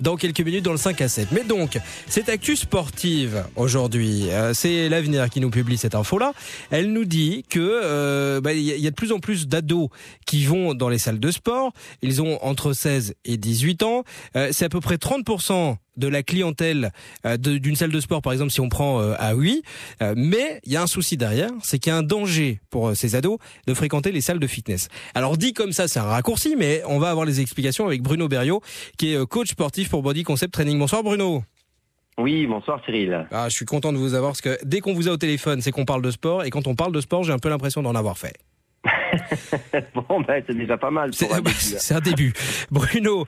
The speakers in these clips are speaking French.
dans quelques minutes dans le 5 à 7. Mais donc, cette actu sportive aujourd'hui, c'est l'Avenir qui nous publie cette info-là. Elle nous dit que y a de plus en plus d'ados qui vont dans les salles de sport. Ils ont entre 16 et 18 ans. C'est à peu près 30% de la clientèle d'une salle de sport, par exemple, si on prend à oui. Mais il y a un souci derrière, c'est qu'il y a un danger pour ces ados de fréquenter les salles de fitness. Alors dit comme ça, c'est un raccourci, mais on va avoir les explications avec Bruno Berriot, qui est coach sportif pour Body Concept Training. Bonsoir Bruno. Oui, bonsoir Cyril. Je suis content de vous avoir, parce que dès qu'on vous a au téléphone, c'est qu'on parle de sport, et quand on parle de sport, j'ai un peu l'impression d'en avoir fait. Bon, c'est déjà pas mal. C'est un début. Bruno,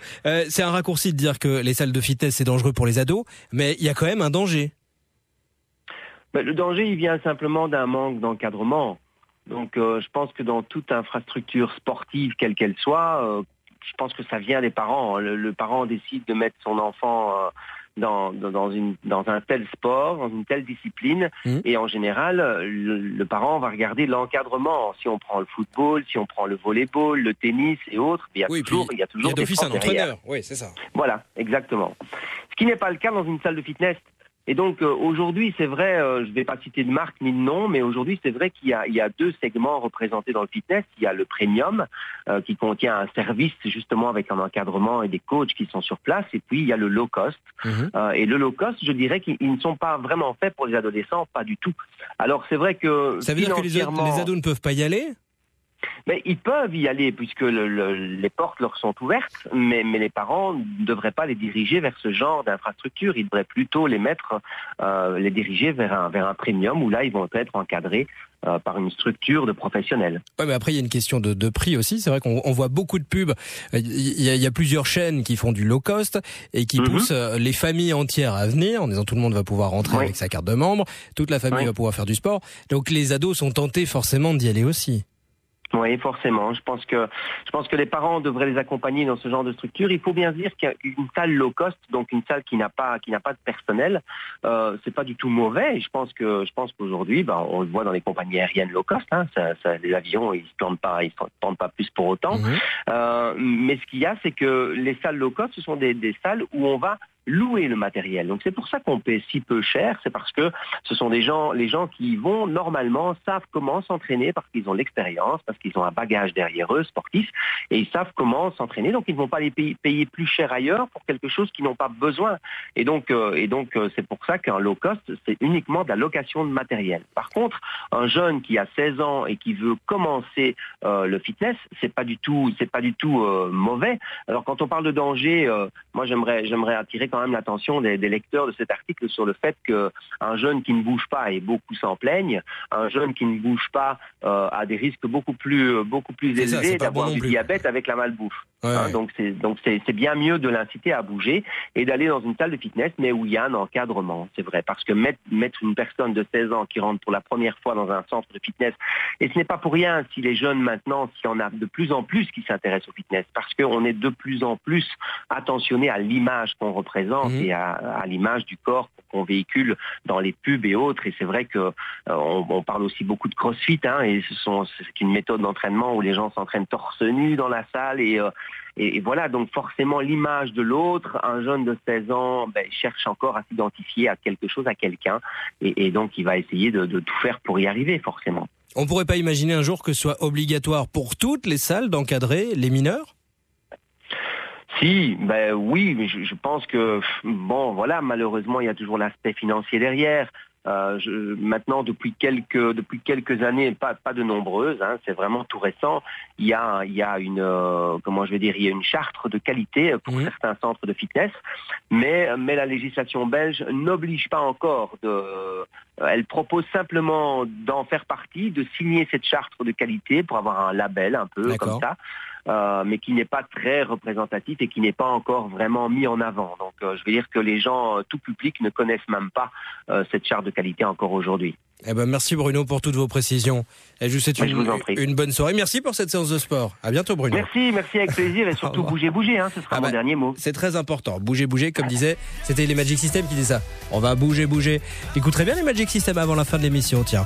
c'est un raccourci de dire que les salles de fitness, c'est dangereux pour les ados, mais il y a quand même un danger. Le danger, il vient simplement d'un manque d'encadrement. Donc, je pense que dans toute infrastructure sportive, quelle qu'elle soit, je pense que ça vient des parents. Le parent décide de mettre son enfant dans un tel sport, dans une telle discipline, et en général, le parent va regarder l'encadrement. Si on prend le football, si on prend le volleyball, le tennis et autres, il y a toujours d'office un entraîneur. Oui, c'est ça. Voilà, exactement. Ce qui n'est pas le cas dans une salle de fitness. Et donc aujourd'hui, c'est vrai, je ne vais pas citer de marque ni de nom, mais aujourd'hui, c'est vrai qu'il y a deux segments représentés dans le fitness. Il y a le premium, qui contient un service justement avec un encadrement et des coachs qui sont sur place. Et puis, il y a le low cost. Et le low cost, je dirais qu'ils ne sont pas vraiment faits pour les adolescents, pas du tout. Alors, c'est vrai que... Ça veut dire que les ados ne peuvent pas y aller ? Mais ils peuvent y aller puisque les portes leur sont ouvertes, mais les parents ne devraient pas les diriger vers ce genre d'infrastructure. Ils devraient plutôt les diriger vers un premium où là ils vont être encadrés par une structure de professionnels. Ouais, mais après il y a une question de prix aussi. C'est vrai qu'on voit beaucoup de pubs. Il y a plusieurs chaînes qui font du low cost et qui poussent les familles entières à venir en disant tout le monde va pouvoir rentrer avec sa carte de membre, toute la famille va pouvoir faire du sport. Donc les ados sont tentés forcément d'y aller aussi. Oui, forcément. Je pense que les parents devraient les accompagner dans ce genre de structure. Il faut bien dire qu'une salle low cost, donc une salle qui n'a pas de personnel, c'est pas du tout mauvais. Je pense qu'aujourd'hui, on le voit dans les compagnies aériennes low cost. Les avions, ils se plantent pas plus pour autant. Mais ce qu'il y a, c'est que les salles low cost, ce sont des salles où on va louer le matériel. Donc c'est pour ça qu'on paie si peu cher, c'est parce que ce sont les gens qui vont normalement savent comment s'entraîner parce qu'ils ont l'expérience, parce qu'ils ont un bagage derrière eux sportif et ils savent comment s'entraîner. Donc ils ne vont pas les payer plus cher ailleurs pour quelque chose qu'ils n'ont pas besoin. Et donc c'est pour ça qu'un low cost, c'est uniquement de la location de matériel. Par contre, un jeune qui a 16 ans et qui veut commencer le fitness, c'est pas du tout mauvais. Alors quand on parle de danger, moi j'aimerais attirer quand même l'attention des lecteurs de cet article sur le fait qu'un jeune qui ne bouge pas, et beaucoup s'en plaignent, un jeune qui ne bouge pas a des risques beaucoup plus élevés d'avoir du diabète avec la malbouffe. Donc c'est bien mieux de l'inciter à bouger et d'aller dans une salle de fitness, mais où il y a un encadrement, c'est vrai. Parce que mettre une personne de 16 ans qui rentre pour la première fois dans un centre de fitness, et ce n'est pas pour rien si les jeunes maintenant, s'il y en a de plus en plus qui s'intéressent au fitness, parce qu'on est de plus en plus attentionné à l'image qu'on représente et à l'image du corps qu'on véhicule dans les pubs et autres. Et c'est vrai que on parle aussi beaucoup de CrossFit, et c'est une méthode d'entraînement où les gens s'entraînent torse nu dans la salle et voilà, donc forcément l'image de l'autre, un jeune de 16 ans cherche encore à s'identifier à quelque chose, à quelqu'un, et donc il va essayer de tout faire pour y arriver forcément. On pourrait pas imaginer un jour que ce soit obligatoire pour toutes les salles d'encadrer les mineurs ? Si, oui, mais je pense que malheureusement il y a toujours l'aspect financier derrière. Maintenant, depuis quelques années, pas de nombreuses, c'est vraiment tout récent. Il y a une charte de qualité pour certains centres de fitness, mais la législation belge n'oblige pas encore elle propose simplement d'en faire partie, de signer cette charte de qualité pour avoir un label un peu comme ça. Mais qui n'est pas très représentatif et qui n'est pas encore vraiment mis en avant. Donc je veux dire que les gens, tout public, ne connaissent même pas cette charte de qualité encore aujourd'hui. Merci Bruno pour toutes vos précisions. Et je vous souhaite une bonne soirée. Merci pour cette séance de sport. À bientôt Bruno. Merci avec plaisir et surtout bougez, ce sera mon dernier mot. C'est très important, bouger, comme c'était les Magic System qui disaient ça. On va bouger. Écoutez bien les Magic System avant la fin de l'émission, tiens.